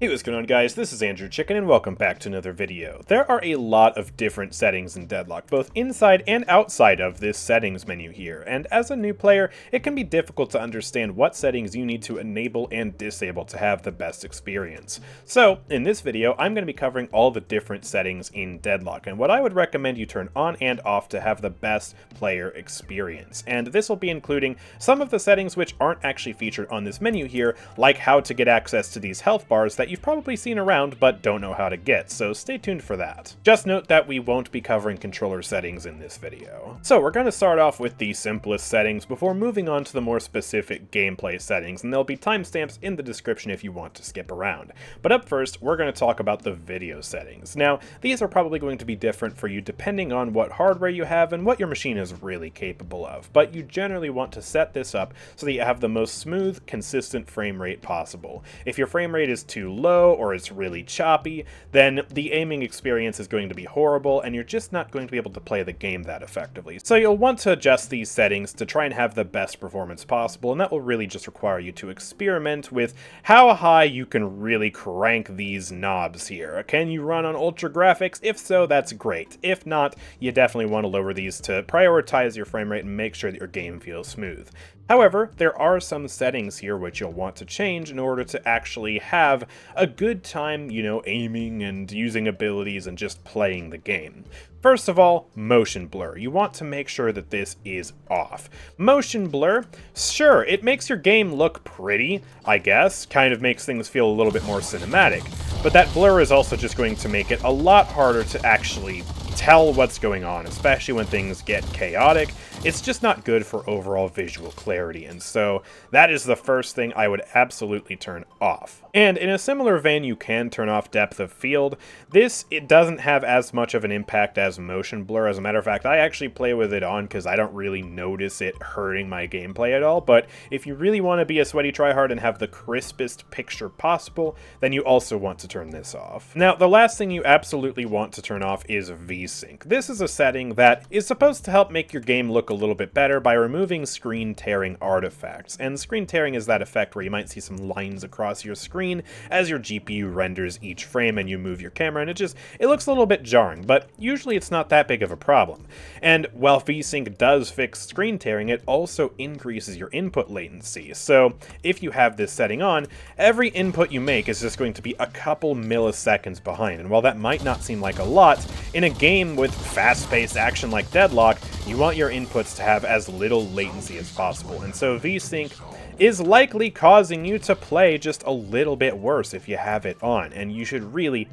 Hey, what's going on, guys? This is AndrewChicken, and welcome back to another video. There are a lot of different settings in Deadlock, both inside and outside of this settings menu here, and as a new player, it can be difficult to understand what settings you need to enable and disable to have the best experience. So, in this video, I'm going to be covering all the different settings in Deadlock, and what I would recommend you turn on and off to have the best player experience. And this will be including some of the settings which aren't actually featured on this menu here, like how to get access to these health bars that you've probably seen around but don't know how to get, so stay tuned for that. Just note that we won't be covering controller settings in this video. So we're going to start off with the simplest settings before moving on to the more specific gameplay settings, and there'll be timestamps in the description if you want to skip around. But up first, we're going to talk about the video settings. Now, these are probably going to be different for you depending on what hardware you have and what your machine is really capable of, but you generally want to set this up so that you have the most smooth, consistent frame rate possible. If your frame rate is too low or it's really choppy, then the aiming experience is going to be horrible and you're just not going to be able to play the game that effectively. So you'll want to adjust these settings to try and have the best performance possible, and that will really just require you to experiment with how high you can really crank these knobs here. Can you run on ultra graphics? If so, that's great. If not, you definitely want to lower these to prioritize your frame rate and make sure that your game feels smooth. However, there are some settings here which you'll want to change in order to actually have a good time, aiming and using abilities and just playing the game. First of all, motion blur. You want to make sure that this is off. Motion blur, sure, it makes your game look pretty, I guess, kind of makes things feel a little bit more cinematic, but that blur is also just going to make it a lot harder to actually tell what's going on, especially when things get chaotic. It's just not good for overall visual clarity, and so that is the first thing I would absolutely turn off. And in a similar vein, you can turn off depth of field. It doesn't have as much of an impact as motion blur. As a matter of fact, I actually play with it on because I don't really notice it hurting my gameplay at all, but if you really want to be a sweaty tryhard and have the crispest picture possible, then you also want to turn this off. Now, the last thing you absolutely want to turn off is VSync. This is a setting that is supposed to help make your game look a little bit better by removing screen tearing artifacts. And screen tearing is that effect where you might see some lines across your screen as your GPU renders each frame and you move your camera, and it looks a little bit jarring, but usually it's not that big of a problem. And while VSync does fix screen tearing, it also increases your input latency. So if you have this setting on, every input you make is just going to be a couple milliseconds behind. And while that might not seem like a lot, in a game with fast-paced action like Deadlock, you want your inputs to have as little latency as possible. And so VSync is likely causing you to play just a little bit worse if you have it on, and you should really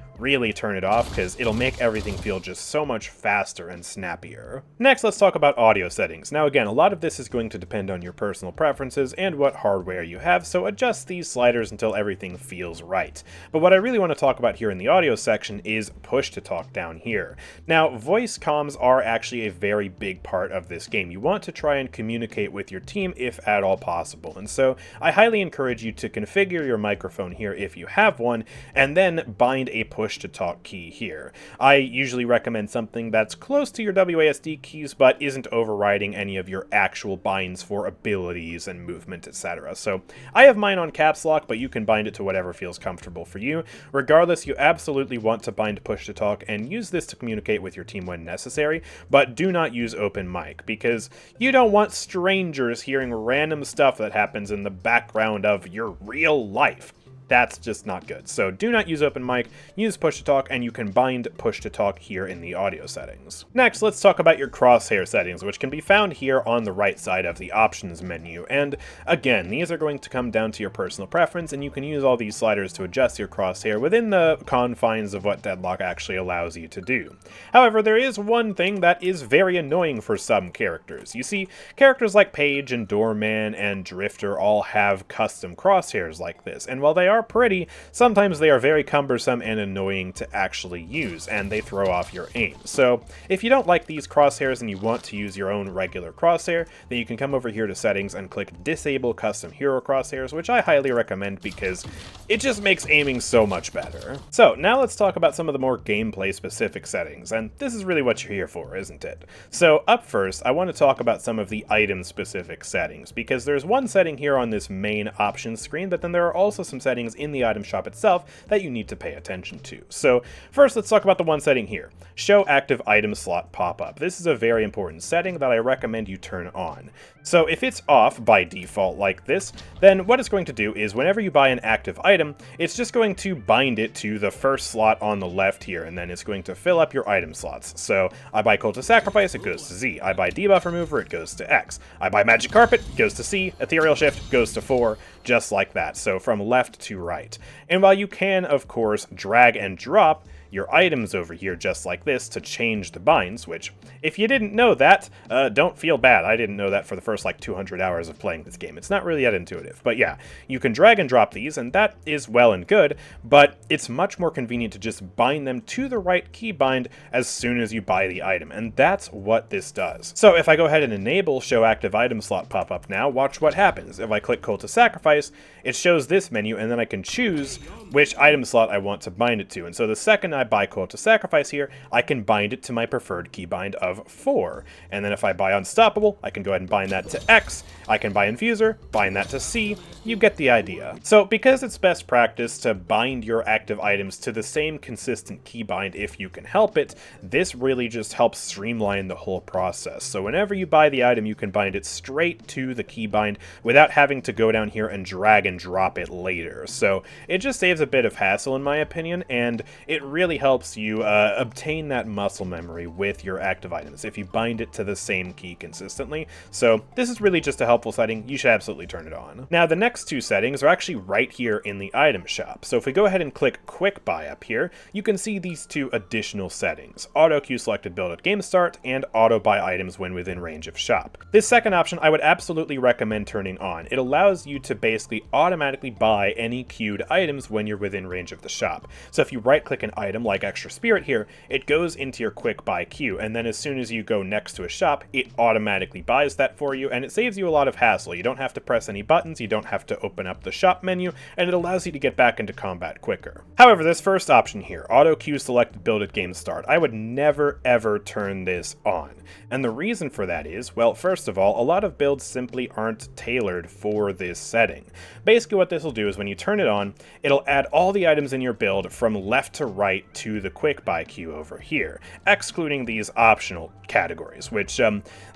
turn it off because it'll make everything feel just so much faster and snappier. Next, let's talk about audio settings. Now again, a lot of this is going to depend on your personal preferences and what hardware you have, so adjust these sliders until everything feels right. But what I really want to talk about here in the audio section is push to talk down here. Now, voice comms are actually a very big part of this game. You want to try and communicate with your team if at all possible, and so I highly encourage you to configure your microphone here if you have one, and then bind a push-to-talk key here. I usually recommend something that's close to your WASD keys, but isn't overriding any of your actual binds for abilities and movement, etc. So I have mine on caps lock, but you can bind it to whatever feels comfortable for you. Regardless, you absolutely want to bind push-to-talk and use this to communicate with your team when necessary, but do not use open mic, because you don't want strangers hearing random stuff that happens in the background of your real life. That's just not good. So do not use open mic, use push to talk, and you can bind push to talk here in the audio settings. Next, let's talk about your crosshair settings, which can be found here on the right side of the options menu. And again, these are going to come down to your personal preference, and you can use all these sliders to adjust your crosshair within the confines of what Deadlock actually allows you to do. However, there is one thing that is very annoying for some characters. You see, characters like Paige and Doorman and Drifter all have custom crosshairs like this, and while they are pretty, sometimes they are very cumbersome and annoying to actually use, and they throw off your aim. So if you don't like these crosshairs and you want to use your own regular crosshair, then you can come over here to settings and click disable custom hero crosshairs, which I highly recommend because it just makes aiming so much better. So now let's talk about some of the more gameplay specific settings, and this is really what you're here for, isn't it? So up first, I want to talk about some of the item specific settings, because there's one setting here on this main options screen, but then there are also some settings things in the item shop itself that you need to pay attention to. So first, let's talk about the one setting here. Show active item slot pop-up. This is a very important setting that I recommend you turn on. So if it's off by default like this, then what it's going to do is whenever you buy an active item, it's just going to bind it to the first slot on the left here, and then it's going to fill up your item slots. So I buy Cult of Sacrifice, it goes to Z. I buy Debuff Remover, it goes to X. I buy Magic Carpet, it goes to C. Ethereal Shift goes to 4, just like that. So from left to right. And while you can, of course, drag and drop your items over here just like this to change the binds, which, if you didn't know that, don't feel bad. I didn't know that for the first, like, 200 hours of playing this game. It's not really that intuitive. But yeah, you can drag and drop these, and that is well and good, but it's much more convenient to just bind them to the right keybind as soon as you buy the item, and that's what this does. So if I go ahead and enable Show Active Item Slot pop-up now, watch what happens. If I click Cult of Sacrifice, it shows this menu, and then I can choose which item slot I want to bind it to. And so the second I buy Cult of Sacrifice here, I can bind it to my preferred keybind of 4. And then if I buy Unstoppable, I can go ahead and bind that to X. I can buy Infuser, bind that to C. You get the idea. So because it's best practice to bind your active items to the same consistent keybind if you can help it, this really just helps streamline the whole process. So whenever you buy the item, you can bind it straight to the keybind without having to go down here and drag and drop it later. So it just saves a bit of hassle in my opinion, and it really helps you obtain that muscle memory with your active items if you bind it to the same key consistently. So this is really just a helpful setting. You should absolutely turn it on. Now the next two settings are actually right here in the item shop. So if we go ahead and click Quick Buy up here, you can see these two additional settings: Auto Queue Selected Build at Game Start and Auto Buy Items when within range of shop. This second option I would absolutely recommend turning on. It allows you to basically automatically buy any queued items when you're within range of the shop. So if you right click an item like Extra Spirit here, it goes into your Quick Buy queue, and then as soon as you go next to a shop, it automatically buys that for you, and it saves you a lot of hassle. You don't have to press any buttons, you don't have to open up the shop menu, and it allows you to get back into combat quicker. However, this first option here, Auto Queue Selected Build at Game Start, I would never ever turn this on. And the reason for that is, well, first of all, a lot of builds simply aren't tailored for this setting. Basically what this will do is when you turn it on, it'll add all the items in your build from left to right to the Quick Buy queue over here, excluding these optional categories, which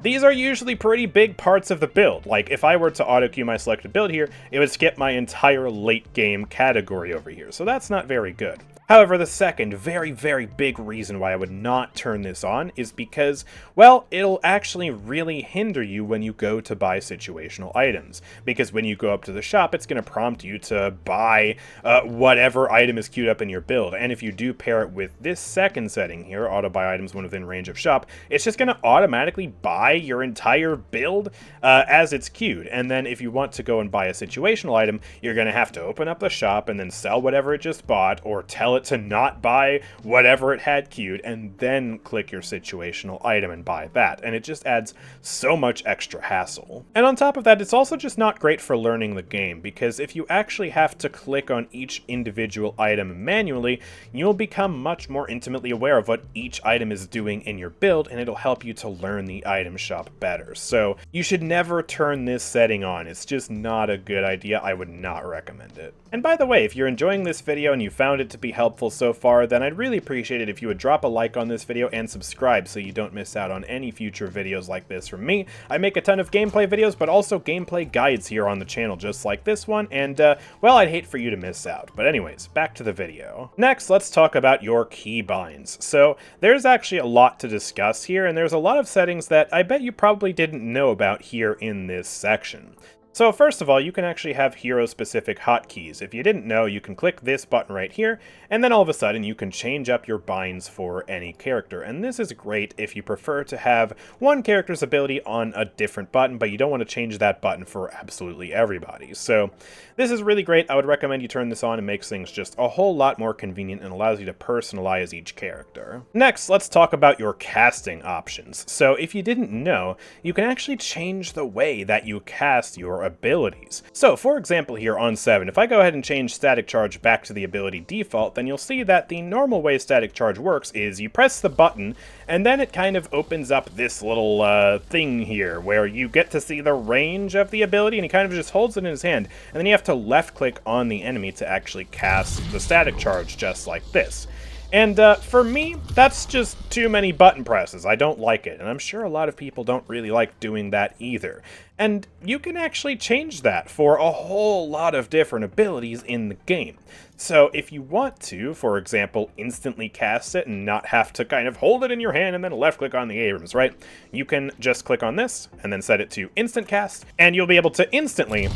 these are usually pretty big parts of the build. Like if I were to auto queue my selected build here, it would skip my entire late game category over here, so that's not very good. However, the second very, very big reason why I would not turn this on is because, well, it'll actually really hinder you when you go to buy situational items. Because when you go up to the shop, it's going to prompt you to buy whatever item is queued up in your build. And if you do pair it with this second setting here, auto buy items when within range of shop, it's just going to automatically buy your entire build as it's queued. And then if you want to go and buy a situational item, you're going to have to open up the shop and then sell whatever it just bought, or tell it to not buy whatever it had queued, and then click your situational item and buy that, and it just adds so much extra hassle. And on top of that, it's also just not great for learning the game, because if you actually have to click on each individual item manually, you'll become much more intimately aware of what each item is doing in your build, and it'll help you to learn the item shop better. So you should never turn this setting on. It's just not a good idea. I would not recommend it. And by the way, if you're enjoying this video and you found it to be helpful so far, then I'd really appreciate it if you would drop a like on this video and subscribe so you don't miss out on any future videos like this from me. I make a ton of gameplay videos, but also gameplay guides here on the channel, just like this one, and well, I'd hate for you to miss out. But anyways, back to the video. Next, let's talk about your keybinds. So there's actually a lot to discuss here, and there's a lot of settings that I bet you probably didn't know about here in this section. So first of all, you can actually have hero-specific hotkeys. If you didn't know, you can click this button right here, and then all of a sudden you can change up your binds for any character. And this is great if you prefer to have one character's ability on a different button, but you don't want to change that button for absolutely everybody. So this is really great. I would recommend you turn this on. It makes things just a whole lot more convenient and allows you to personalize each character. Next, let's talk about your casting options. So if you didn't know, you can actually change the way that you cast your abilities. So for example here on 7, if I go ahead and change static charge back to the ability default, then you'll see that the normal way static charge works is you press the button and then it kind of opens up this little thing here where you get to see the range of the ability, and he kind of just holds it in his hand, and then you have to left click on the enemy to actually cast the static charge just like this. And for me, that's just too many button presses. I don't like it, and I'm sure a lot of people don't really like doing that either. And you can actually change that for a whole lot of different abilities in the game. So if you want to, for example, instantly cast it and not have to kind of hold it in your hand and then left click on the Abrams, right? You can just click on this and then set it to instant cast, and you'll be able to instantly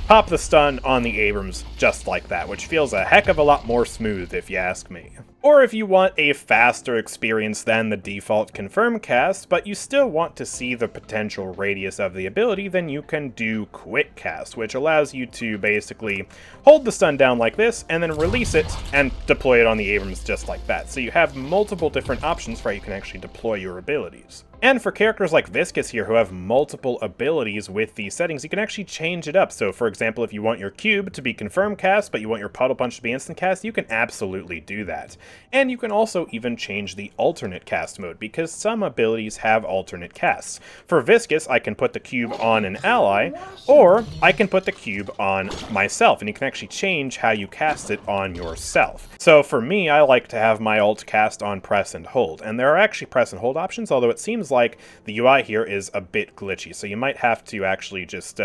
pop the stun on the Abrams just like that, which feels a heck of a lot more smooth if you ask me. Or if you want a faster experience than the default confirm cast, but you still want to see the potential radius of the ability, then you can do quick cast, which allows you to basically hold the stun down like this and then release it and deploy it on the Abrams just like that. So you have multiple different options for how you can actually deploy your abilities. And for characters like Viscous here who have multiple abilities with these settings, you can actually change it up. So for example, if you want your cube to be confirm cast, but you want your puddle punch to be instant cast, you can absolutely do that. And you can also even change the alternate cast mode, because some abilities have alternate casts. For Viscous, I can put the cube on an ally, or I can put the cube on myself, and you can actually change how you cast it on yourself. So for me, I like to have my alt cast on press and hold, and there are actually press and hold options, although it seems like the UI here is a bit glitchy, so you might have to actually just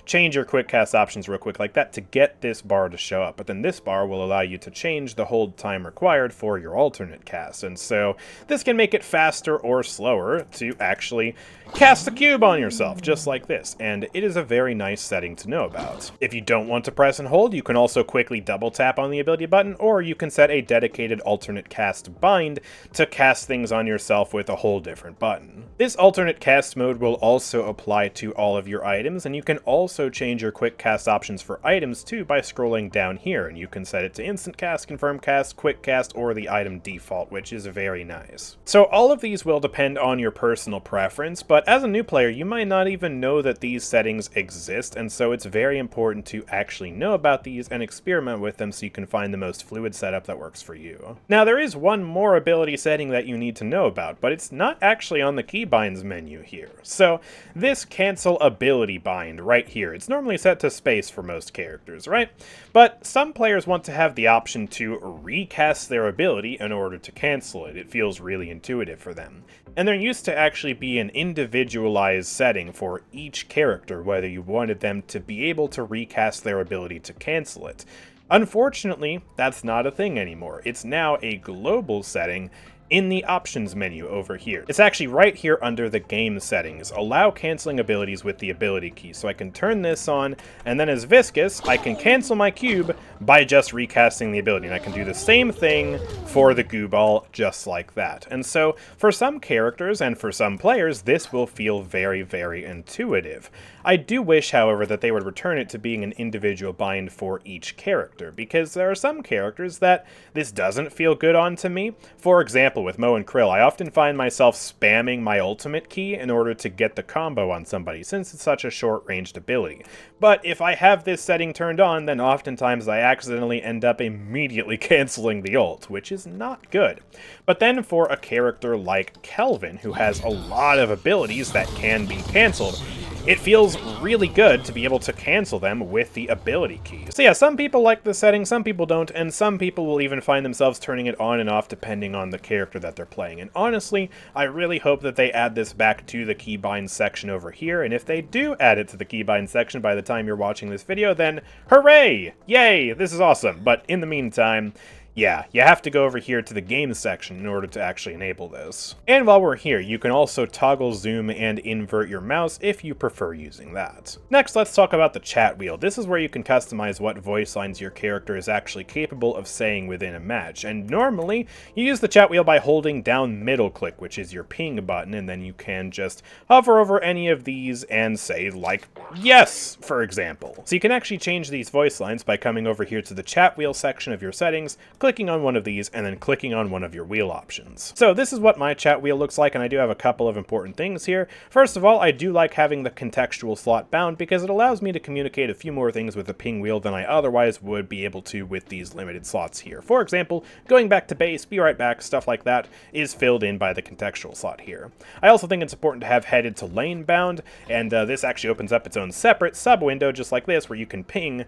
change your quick cast options real quick like that to get this bar to show up. But then this bar will allow you to change the hold time required for your alternate cast, and so this can make it faster or slower to actually cast the cube on yourself, just like this, and it is a very nice setting to know about. If you don't want to press and hold, you can also quickly double tap on the ability button, or you can set a dedicated alternate cast bind to cast things on yourself with a whole different button. This alternate cast mode will also apply to all of your items, and you can also change your quick cast options for items too by scrolling down here, and you can set it to instant cast, confirm cast, quick cast, or the item default, which is very nice. So all of these will depend on your personal preference, but as a new player, you might not even know that these settings exist, and so it's very important to actually know about these and experiment with them so you can find the most fluid setup that works for you. Now, there is one more ability setting that you need to know about, but it's not actually on the Keybinds menu here. So this cancel ability bind right here, it's normally set to space for most characters, right? But some players want to have the option to recast their ability in order to cancel it. It feels really intuitive for them. And there used to actually be an individualized setting for each character, whether you wanted them to be able to recast their ability to cancel it. Unfortunately, that's not a thing anymore. It's now a global setting in the options menu over here. It's actually right here under the game settings. Allow canceling abilities with the ability key. So I can turn this on, and then as Viscous, I can cancel my cube by just recasting the ability. And I can do the same thing for the goo ball, just like that. And so for some characters and for some players, this will feel very, very intuitive. I do wish, however, that they would return it to being an individual bind for each character, because there are some characters that this doesn't feel good on to me. For example, with Mo and Krill, I often find myself spamming my ultimate key in order to get the combo on somebody, since it's such a short-ranged ability. But if I have this setting turned on, then oftentimes I accidentally end up immediately canceling the ult, which is not good. But then for a character like Kelvin, who has a lot of abilities that can be cancelled, it feels really good to be able to cancel them with the ability key. So yeah, some people like this setting, some people don't, and some people will even find themselves turning it on and off depending on the character that they're playing. And honestly, I really hope that they add this back to the Keybinds section over here, and if they do add it to the Keybinds section by the time you're watching this video, then hooray! Yay! This is awesome! But in the meantime, yeah, you have to go over here to the games section in order to actually enable this. And while we're here, you can also toggle zoom and invert your mouse if you prefer using that. Next, let's talk about the chat wheel. This is where you can customize what voice lines your character is actually capable of saying within a match. And normally, you use the chat wheel by holding down middle click, which is your ping button, and then you can just hover over any of these and say, like, yes, for example. So you can actually change these voice lines by coming over here to the chat wheel section of your settings, clicking on one of these and then clicking on one of your wheel options. So this is what my chat wheel looks like, and I do have a couple of important things here. First of all, I do like having the contextual slot bound because it allows me to communicate a few more things with the ping wheel than I otherwise would be able to with these limited slots here. For example, going back to base, be right back, stuff like that is filled in by the contextual slot here. I also think it's important to have headed to lane bound, and this actually opens up its own separate sub-window just like this where you can ping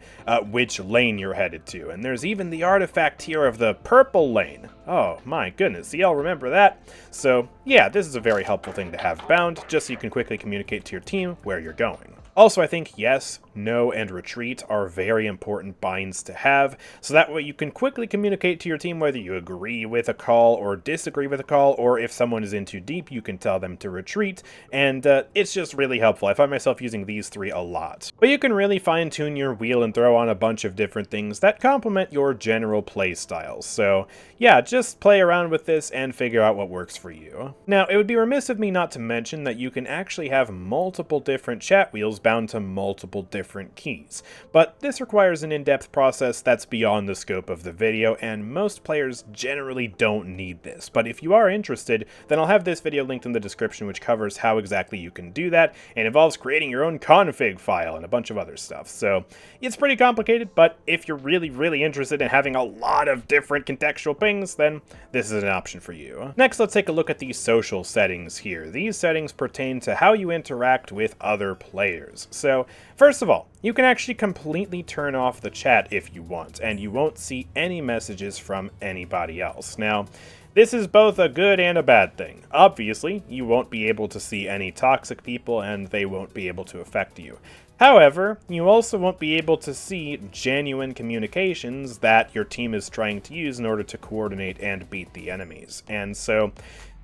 which lane you're headed to. And there's even the artifact here of the purple lane. Oh my goodness, see, I'll remember that. So yeah, this is a very helpful thing to have bound, just so you can quickly communicate to your team where you're going. Also, I think yes, no, and retreat are very important binds to have, so that way you can quickly communicate to your team whether you agree with a call or disagree with a call, or if someone is in too deep, you can tell them to retreat, and it's just really helpful. I find myself using these three a lot. But you can really fine-tune your wheel and throw on a bunch of different things that complement your general play styles. So yeah, just play around with this and figure out what works for you. Now, it would be remiss of me not to mention that you can actually have multiple different chat wheels bound to multiple different keys, but this requires an in-depth process that's beyond the scope of the video, and most players generally don't need this. But if you are interested, then I'll have this video linked in the description, which covers how exactly you can do that, and involves creating your own config file and a bunch of other stuff. So it's pretty complicated, but if you're really interested in having a lot of different contextual pings, then this is an option for you. Next, let's take a look at the social settings here. These settings pertain to how you interact with other players. So first of all, you can actually completely turn off the chat if you want, and you won't see any messages from anybody else. Now, this is both a good and a bad thing. Obviously, you won't be able to see any toxic people, and they won't be able to affect you. However, you also won't be able to see genuine communications that your team is trying to use in order to coordinate and beat the enemies. And so,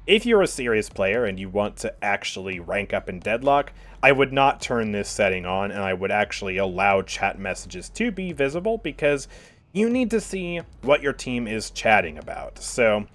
if you're a serious player and you want to actually rank up in Deadlock, I would not turn this setting on, and I would actually allow chat messages to be visible because you need to see what your team is chatting about. So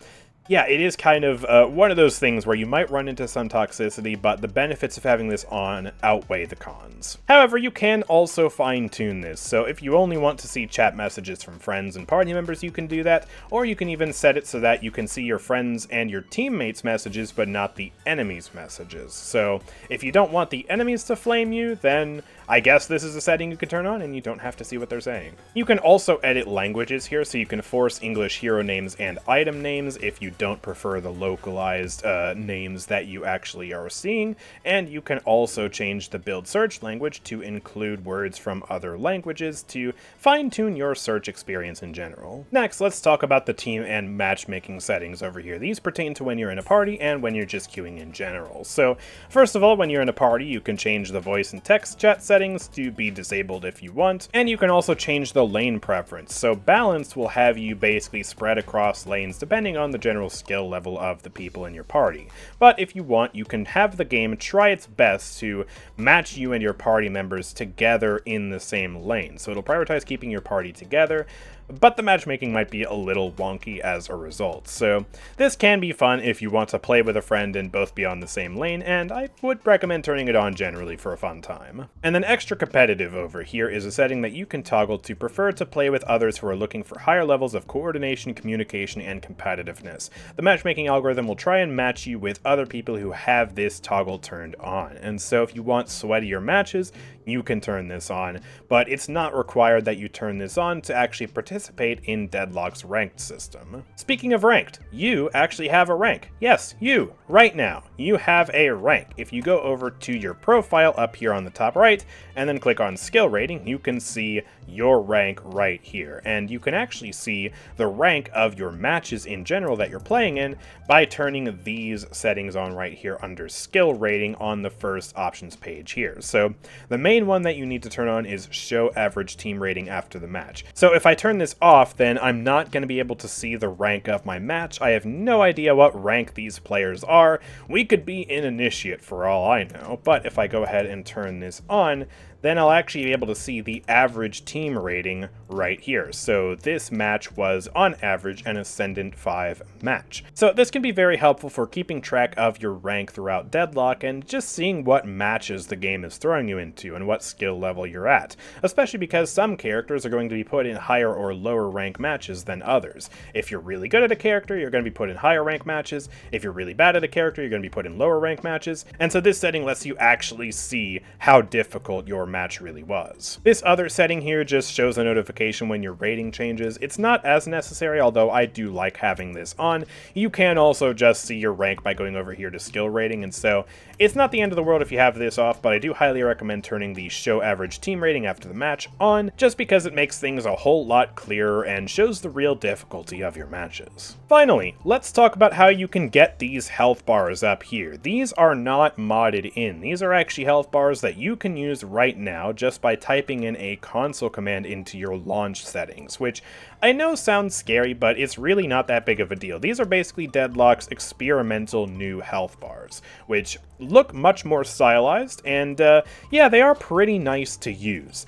yeah, it is kind of one of those things where you might run into some toxicity, but the benefits of having this on outweigh the cons. However, you can also fine-tune this, so if you only want to see chat messages from friends and party members, you can do that, or you can even set it so that you can see your friends and your teammates' messages, but not the enemies' messages. So if you don't want the enemies to flame you, then I guess this is a setting you can turn on and you don't have to see what they're saying. You can also edit languages here, so you can force English hero names and item names if you don't prefer the localized names that you actually are seeing, and you can also change the build search language to include words from other languages to fine-tune your search experience in general. Next, let's talk about the team and matchmaking settings over here. These pertain to when you're in a party and when you're just queuing in general. So first of all, when you're in a party, you can change the voice and text chat settings to be disabled if you want, and you can also change the lane preference. So balanced will have you basically spread across lanes depending on the general skill level of the people in your party. But if you want, you can have the game try its best to match you and your party members together in the same lane. So it'll prioritize keeping your party together, but the matchmaking might be a little wonky as a result. So this can be fun if you want to play with a friend and both be on the same lane, and I would recommend turning it on generally for a fun time. And then extra competitive over here is a setting that you can toggle to prefer to play with others who are looking for higher levels of coordination, communication, and competitiveness. The matchmaking algorithm will try and match you with other people who have this toggle turned on, and so if you want sweatier matches, you can turn this on, but it's not required that you turn this on to actually participate in Deadlock's ranked system. Speaking of ranked, you actually have a rank. Yes, you, right now, you have a rank. If you go over to your profile up here on the top right, and then click on skill rating, you can see your rank right here, and you can actually see the rank of your matches in general that you're playing in by turning these settings on right here under skill rating on the first options page here. So the main one that you need to turn on is show average team rating after the match. So if I turn this off, then I'm not going to be able to see the rank of my match. I have no idea what rank these players are. We could be an initiate for all I know, but if I go ahead and turn this on, then I'll actually be able to see the average team rating right here. So this match was, on average, an Ascendant 5 match. So this can be very helpful for keeping track of your rank throughout Deadlock and just seeing what matches the game is throwing you into and what skill level you're at, especially because some characters are going to be put in higher or lower rank matches than others. If you're really good at a character, you're going to be put in higher rank matches. If you're really bad at a character, you're going to be put in lower rank matches. And so this setting lets you actually see how difficult your match really was. This other setting here just shows a notification when your rating changes. It's not as necessary, although I do like having this on. You can also just see your rank by going over here to skill rating, and so it's not the end of the world if you have this off, but I do highly recommend turning the show average team rating after the match on, just because it makes things a whole lot clearer and shows the real difficulty of your matches. Finally, let's talk about how you can get these health bars up here. These are not modded in. These are actually health bars that you can use right now just by typing in a console command into your launch settings, which I know sounds scary, but it's really not that big of a deal. These are basically Deadlock's experimental new health bars, which look much more stylized, and yeah, they are pretty nice to use.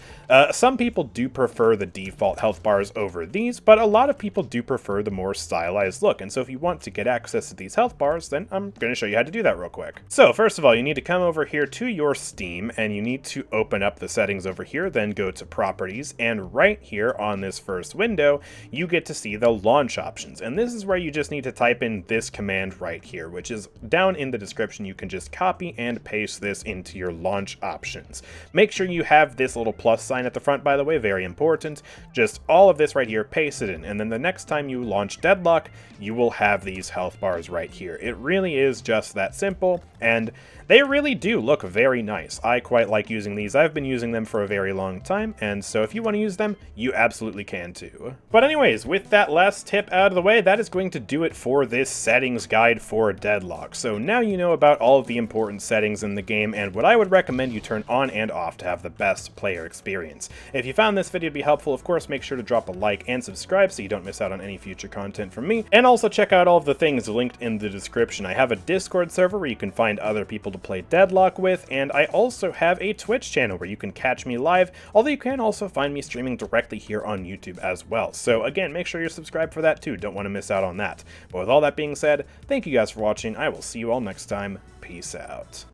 Some people do prefer the default health bars over these, but a lot of people do prefer the more stylized look, and so if you want to get access to these health bars, then I'm going to show you how to do that real quick. So first of all, you need to come over here to your Steam, and you need to open up the settings over here, then go to Properties, and right here on this first window, you get to see the launch options, and this is where you just need to type in this command right here, which is down in the description. You can just copy and paste this into your launch options. Make sure you have this little plus sign at the front, by the way, very important. Just all of this right here, paste it in, and then the next time you launch Deadlock, you will have these health bars right here. It really is just that simple, and they really do look very nice. I quite like using these. I've been using them for a very long time, and so if you want to use them, you absolutely can too. But anyways, with that last tip out of the way, that is going to do it for this settings guide for Deadlock. So now you know about all of the important settings in the game and what I would recommend you turn on and off to have the best player experience. If you found this video to be helpful, of course, make sure to drop a like and subscribe so you don't miss out on any future content from me. And also check out all of the things linked in the description. I have a Discord server where you can find other people to play Deadlock with, and I also have a Twitch channel where you can catch me live, although you can also find me streaming directly here on YouTube as well. So again, make sure you're subscribed for that too. Don't want to miss out on that. But with all that being said, thank you guys for watching. I will see you all next time. Peace out.